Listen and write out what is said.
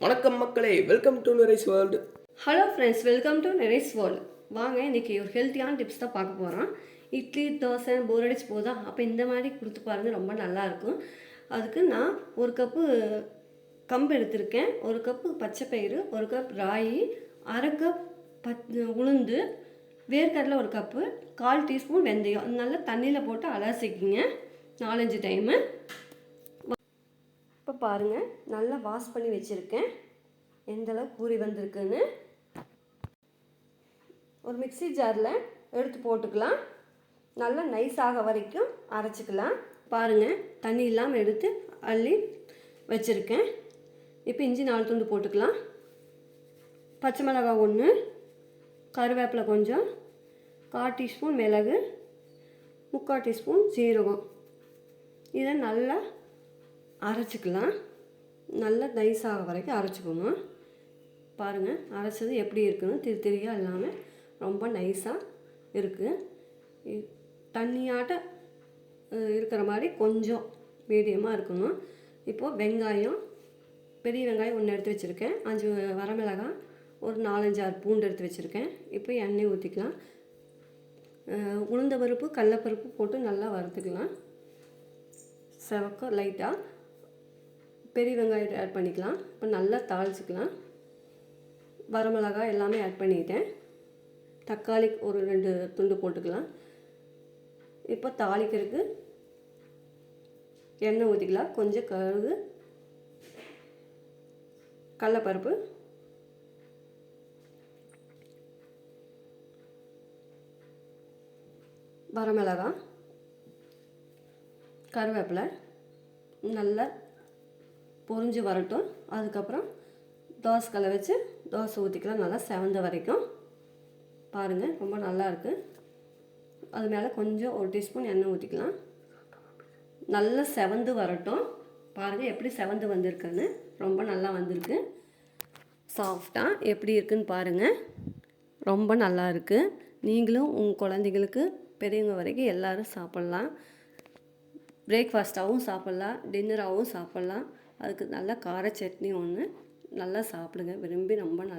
வணக்கம் மக்களே, welcome to Naresh world. Hello friends, welcome to Naresh world. வாங்க இன்றைக்கி ஒரு ஹெல்த்தியான டிப்ஸ் தான் பார்க்க போகிறோம். இட்லி தோசை போர் அடிச்சு போதா, அப்போ இந்த மாதிரி கொடுத்து பாருங்கள், ரொம்ப நல்லாயிருக்கும். அதுக்கு நான் ஒரு கப்பு கம்பு எடுத்திருக்கேன், ஒரு கப்பு பச்சைப்பயிறு, ஒரு கப் ராகி, அரை கப் உளுந்து, வேர்க்கடலை ஒரு கப்பு, 1/4 டீஸ்பூன் வெந்தயம். நல்லா தண்ணியில் போட்டு அலசிக்கிங்க 4-5 டைமு. இப்போ பாருங்கள், நல்லா வாஷ் பண்ணி வச்சுருக்கேன். எந்தளவுக்கு ஊறி வந்திருக்குன்னு ஒரு மிக்சி ஜாரில் எடுத்து போட்டுக்கலாம். நல்லா நைஸ் ஆக வரைக்கும் அரைச்சிக்கலாம். பாருங்கள், தண்ணி இல்லாமல் எடுத்து அள்ளி வச்சுருக்கேன். இப்போ இஞ்சி 4 துண்டு போட்டுக்கலாம். பச்சை மிளகாய் 1, கருவேப்பிலை கொஞ்சம், 1/4 டீஸ்பூன் மிளகு, 3/4 டீஸ்பூன் சீரகம். இதை நல்லா அரைச்சிக்கலாம். நல்லா நைஸ் ஆக வரைக்கும் அரைச்சிக்கணும். பாருங்கள், அரைச்சது எப்படி இருக்குன்னு திரியாக இல்லாமல் ரொம்ப நைஸாக இருக்குது. தண்ணியாட்ட இருக்கிற மாதிரி கொஞ்சம் மீடியமாக இருக்கணும். இப்போது வெங்காயம், பெரிய வெங்காயம் 1 எடுத்து வச்சுருக்கேன், 5 வரமிளகாய், ஒரு 4-5-6 பூண்டு எடுத்து வச்சுருக்கேன். இப்போ எண்ணெய் ஊற்றிக்கலாம். உளுந்த பருப்பு கடலைப்பருப்பு போட்டு நல்லா வறுத்துக்கலாம். செவக்க லைட்டாக பெரிய வெங்காயத்தை ஆட் பண்ணிக்கலாம். இப்போ நல்லா தாளிச்சிக்கலாம். வரமிளகாய் எல்லாமே ஆட் பண்ணிட்டேன். தக்காளி ஒரு 2 துண்டு போட்டுக்கலாம். இப்போ தாளிக்கிறதுக்கு எண்ணெய் ஊற்றிக்கலாம். கொஞ்சம் கடுகு, கடலைப்பருப்பு, வரமிளகாய், கருவேப்பிலை நல்லா பொரிஞ்சு வரட்டும். அதுக்கப்புறம் தோசைக்கல்லை வச்சு தோசை ஊற்றிக்கலாம், நல்லா செவந்த வரைக்கும். பாருங்கள், ரொம்ப நல்லாயிருக்கு. அது மேலே கொஞ்சம் 1 டீஸ்பூன் எண்ணெய் ஊற்றிக்கலாம். நல்லா செவந்து வரட்டும். பாருங்கள் எப்படி செவந்து வந்திருக்குன்னு. ரொம்ப நல்லா வந்திருக்கு. சாஃப்டாக எப்படி இருக்குன்னு பாருங்கள், ரொம்ப நல்லா இருக்குது. நீங்களும் உங்கள் குழந்தைங்களுக்கு பெரியவங்க வரைக்கும் எல்லோரும் சாப்பிட்லாம். பிரேக்ஃபாஸ்ட்டாகவும் சாப்பிட்லாம், டின்னராகவும் சாப்பிட்லாம். அதுக்கு நல்லா கார சட்னி ஒன்று நல்லா சாப்பிடுங்க, விரும்பி. ரொம்ப நல்லா